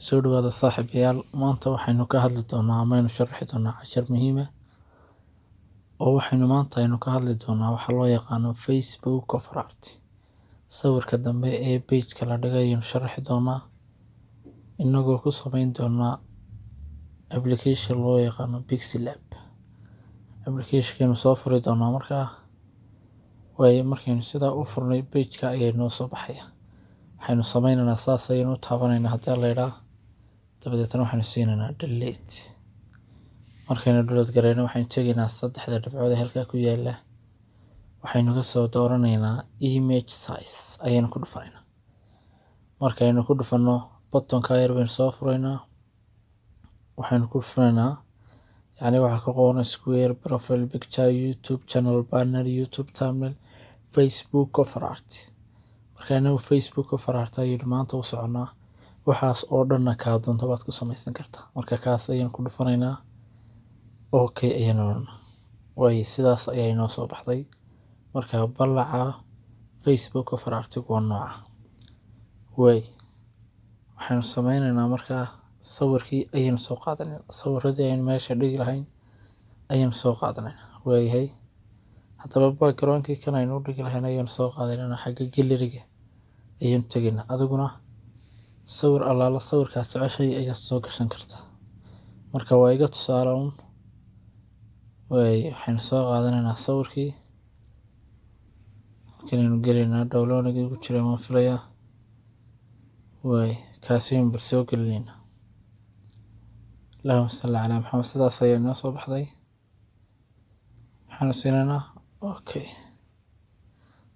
soo dhawaada saaxiibayaal. Maanta waxaynu ka hadli doonaa ama aynu sharxi doonaa cashar muhiim ah oo waxaynu maanta ka hadli doonaa waxa loo yaqaano Facebook cover art. Sawirka dambe ee page-ka la dhigay ayaynu sharxi doonaa inagoo ku samayn doonaa application loo yaqaano Pixlab. Application-keenu soo furi doonaa markaynu sidaa u furnay page-ka ayay noo soo baxaya. waxaynu sameynaynaa saas ayaynu u taabanaynaa haddii la yiraahdo dabadeetna waxaynu siinaynaa delete. markaynu delete gareyno waxaynu tegaynaa saddexda dhibcood ee halkaa ku yaala waxaynu ka soo dooranaynaa image size ayaynu ku dhufanaynaa. markaynu ku dhufano button-ka yar baynu soo furaynaa waxaynu ku dhufanaynaa waxa ka qoran square, profile picture, YouTube channel, banner, YouTube thumbnail, Facebook cover art. markaynu Facebook cover art ayaynu maanta u soconaa waxaas oo dhanna kaa doonto baad ku samaysan kartaa. marka kaas ayaynu ku dhufanaynaa okay ayaynu sidaas ayay noo soo baxday. marka ballaca Facebook cover art waa nooca waxaynu sameynaynaa markaa sawirkii ayaynu soo qaadanaynaa. sawiradii ayaynu meesha dhigi lahayn ayaynu soo qaadanaynaa. haddaba background-kii kan aynu dhigi lahayn ayaynu soo qaadanaynaa xagga gallery-ga ayaynu tegaynaa. adiguna sawir allaala sawirkaad jeceshay ayaad soo gashan kartaa. marka waa iga tusaale waxaynu soo qaadanaynaa sawirkii halkanaynu gelaynaa download-gii ugu jiray waan filayaa kaasi ayaynu bal soo gelinaynaa. allahumma salli calaa maxamed. sidaas ayaa noo soo baxday. waxaanu siinaynaa okay.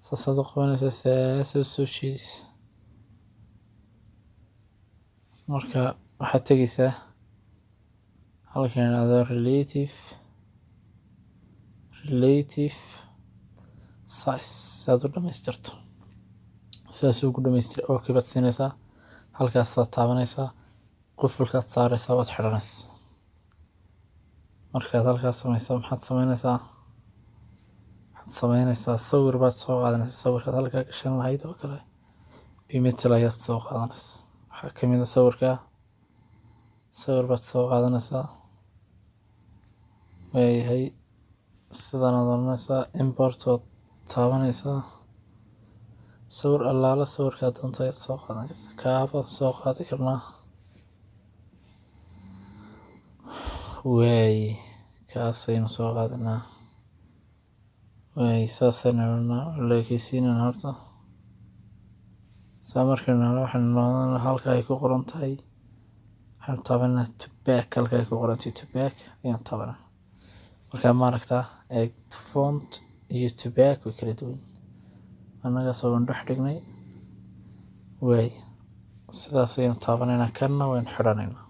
saasaad u qabanaysaa saasad soo jeedisa. marka waxaad tegaysaa halkan idhaahdo relative size saad u dhamaystirto. sidaas ugu dhamaystir okay baad siinaysaa. halkaasaad taabanaysaa qufulkaad saaraysaa waad xidhanaysaa. markaad halkaas samayso maxaad samaynaysaa sawir baad soo qaadanaysaa. sawirkaad halkaa gashan lahayd oo kale bimetal ayaad soo qaadanaysaa. waxaa ka mid ah sawir baad soo qaadanaysaa sidan aad oranaysaa import ood taabanaysaa. sawir allaala sawirkaad doonto ayaad soo qaadan kartaa. kaabaad soo qaadi karnaa kaasaynu soo qaadanaa saasaynu leekeysiinayna horta saa markaynu waxaynu noqonayna halka ay ku qoran tahay waxaynu taabanaa to back. halka ay ku qoran tahay to back ayaynu taabanaa. markaa maaragtaa font iyo to back way kala duwan annaga soo dhex dhignay sidaas ayaynu taabanaynaa. kanna waynu xidhanaynaa.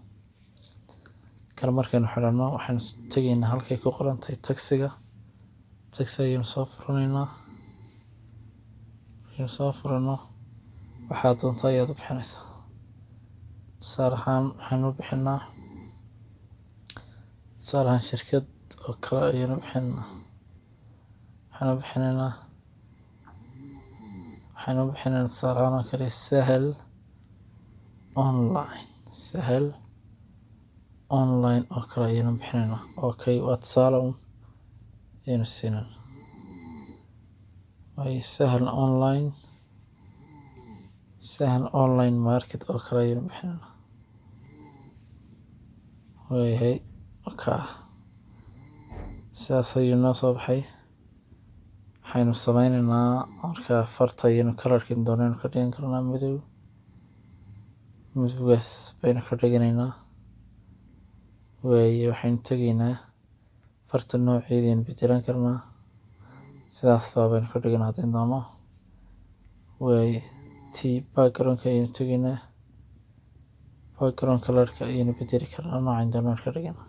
kan markaynu xidhanno waxaynu tegaynaa halkay ku qoran tahay taxi ayaynu soo furanaynaa. markaynu soo furanno waxaad doonto ayaad u bixinaysaa. tusaale ahaan waxaynu u bixinaa shirkad oo kale ayaynu bixinaynaa. waxaynu bixinaynaa tusaale ahaan oo kale sahal online oo kale ayaynu bixinaynaa. okay waa tusaale ayaynu siinaynaa. sahal online market oo kale ayaynu bixinaynaa. sidaas ayuu noo soo baxay. waxaynu sameynaynaa markaa farta ayaynu kalarkin doonaynu ka dhigan karnaa midowgaas baynu ka dhiganaynaa. waxaynu tegaynaa farta nooceedaynu bedelan karnaa. sidaas baynu ka dhiganaa haddaynu doono. background-ka ayaynu tegaynaa. background color-ka ayaynu bedeli karnaa noocaynu doono ka dhiganaa.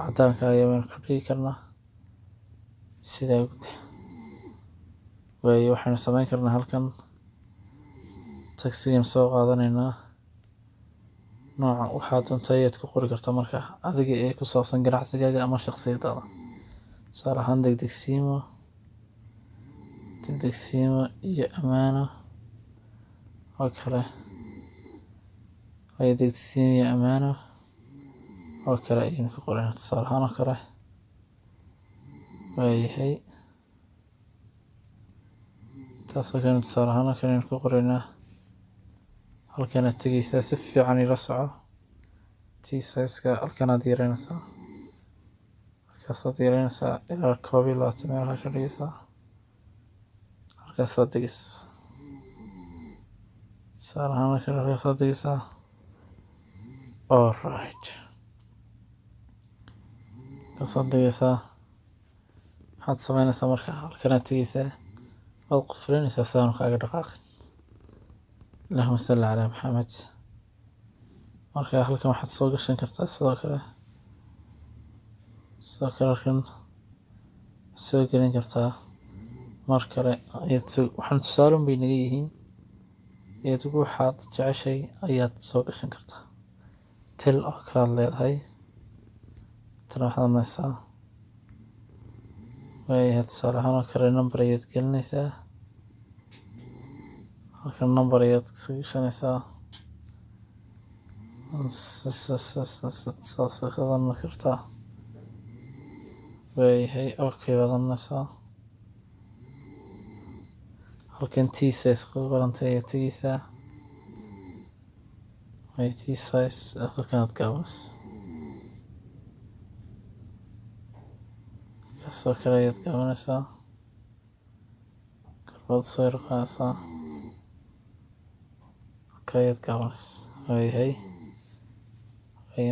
cadaanka ayaynu ka dhigi karnaa sidaa waxaynu samayn karnaa halkan taxigaynu soo qaadanaynaa. nooca waxaad doonto ayaad ku qori kartaa marka adiga ee ku saabsan ganacsigaaga ama shakhsiyadaada. tusaale ahaan degdegsiimo iyo ammaano oo kale ويدكتيني أمانة وكلا إن كقولنا تصالحان وكلا ويهي تاسكن تصالحان وكلا إن كقولنا هل كانت تجيسا سفي عني رسعة تيسايسكا هل كانت ديرينسا halkaasad yeelanaysaa ilaa 21 meelaha ka dhigaysaa halkaasaad dhigaysaa saarahaan kale halkaasaad dhigaysaa alright halkaasaad dhigaysaa waxaad samaynaysaa marka halkanaad tegaysaa waad quflinaysaa saanu kaaga dhaqaaqin allahumma salli calaa maxamed marka halkan waxaad soo gashan kartaa sidoo kale halkan soo gelin kartaa mar kale waxaan tusaale bay naga yihiin iyadugu waxaad jeceshay ayaad soo gashan kartaa til oo kalaad leedahay tan waxaad oranaysaa waayahay tusaale ahaan oo kale number ayaad gelinaysaa halkan number ayaad gashanaysaa saasay qadan kartaa waayahay okay baad oranaysaa halkan t-size qorantay ayaad tegaysaa way t-size halkanaad gaabanaysaa kaasoo kale ayaad gaabanaysaa galbaad soo yarqaanaysaa halka ayaad gaabanaysaa waayahay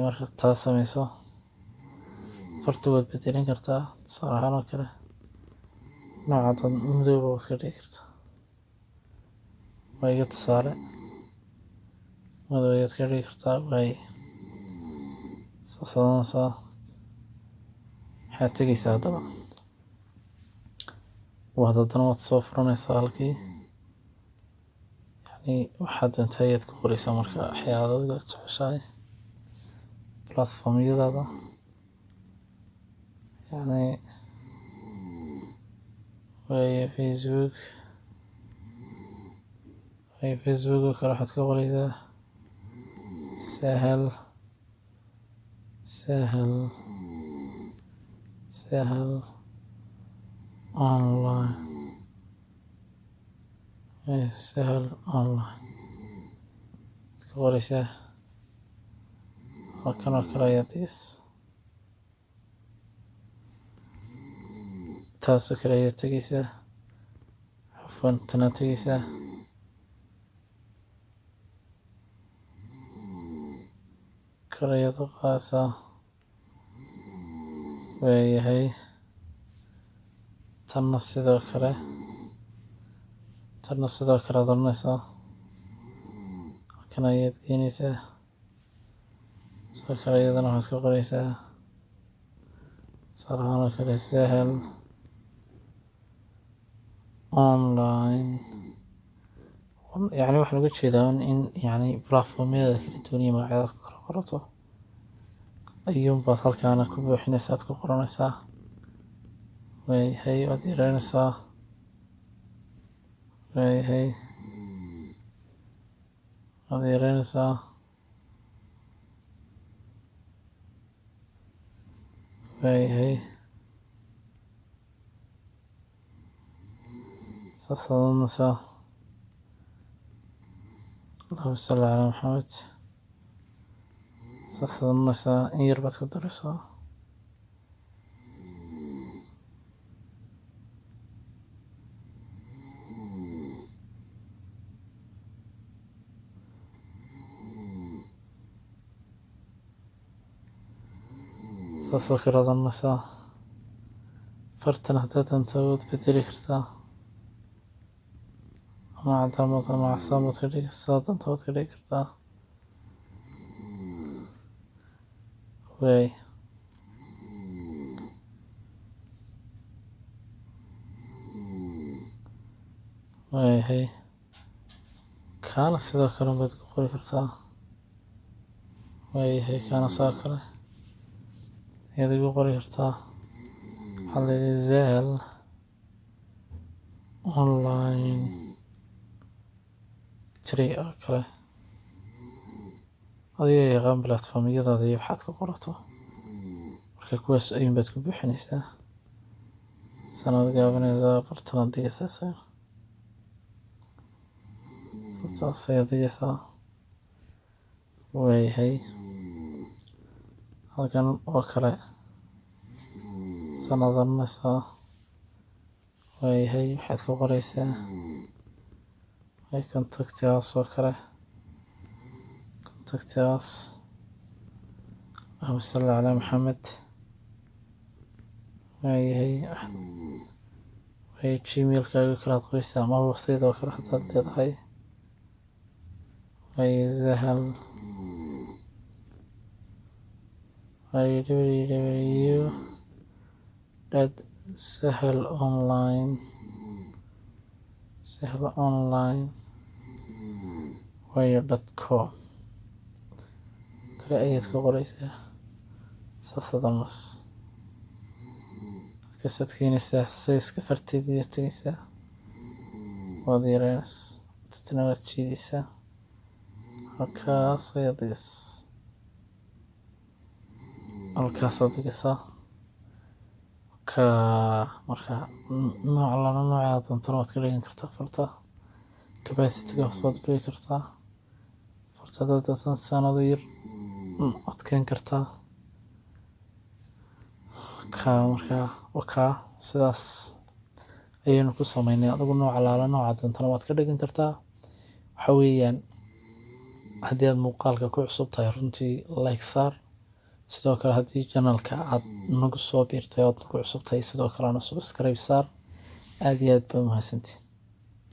markaad taa samayso farta waad bedelin kartaa tusaale ahaan oo kale noocaad madowba waad ka dhigi kartaa waa iga tusaale madow ayaad ka dhigi kartaa waay saas oranaysaa waxaad tegaysaa haddaba haddana waad soo furanaysaa halkii yani waxaad doontaa ayaad ku qoraysaa marka waxyaalaha adiga jeceshahay platformyadaada yani waaye facebook oo kale waxaad ka qoraysaa sahal online sahal online ka qoraysaa halkan oo kale ayaad dhigaysaa taasoo kale ayaad tegaysaa xufan tanaad tegaysaa kale ayaad u qaadaysaa waayahay tanna sidoo kale aad oranaysaa halkan ayaad geynaysaa sidoo kale iyadana waxaad ka qoraysaa tusaale ahaan oo kale sahal online yani waxaan uga jeedaa in yani platformyada kala duwan iyo magacyadaad ku kala qorato ayuunbaad halkaana ku buuxinaysaa aad ku qoranaysaa waayahay waad yareynaysaa waayahay waad yareynaysaa waayahay saasaad oranaysaa allahumma salli calaa maxamed saasaad oranaysaa in yar baad ku daraysaa saasoo kale aad oranaysaa fartan haddaad doonto waad bedeli kartaa ama cadaan ama casaan baad ka dhigi sidaad doonto waad ka dhigi kartaa waay waayahay kaana sidoo kale baad ku qori kartaa waayahay kaana sidoo kale ayaad igu qori kartaa waxaa layidhi sahal online 3 oo kale adiga yaqaan platformyadaada iyo waxaad ka qorato marka kuwaas ayuun baad ku buuxinaysaa sanad gaabanaysaa bartanaad dhigaysaa saas ayaad dhigaysaa waayahay halkan oo kale sanadanaysaa waayahay waxaad ku qoraysaa contactigaas oo kale contactigaas اللهم صل على محمد waayahay gmailkaaga kalaad qoraysaa ama website oo kale hadaad leedahay sahal sahalonline.com kale ayaad ku qoraysaa saasadonas markaasaad keenaysaa sayska farteed iyo tegaysaa waad yareynaysaa dadna waad jiidaysaa halkaas ayaad dhigaysaa marka nooc lana nooca doontana waad ka dhigan kartaa farta capacity-ga hoos waad dhigi kartaa farta hadaad doonto sanado yar adkeyn kartaa marka sidaas ayaynu ku sameynay adigu nooca laala nooca doontana waad ka dhigan kartaa waxa weeyaan haddii aad muuqaalka ku cusub tahay runtii like saar sidoo kale haddii channelka aad nagu soo biirtay ood nagu cusub tahay sidoo kalena subscribe saar aad iyo aad baa mahadsantihiin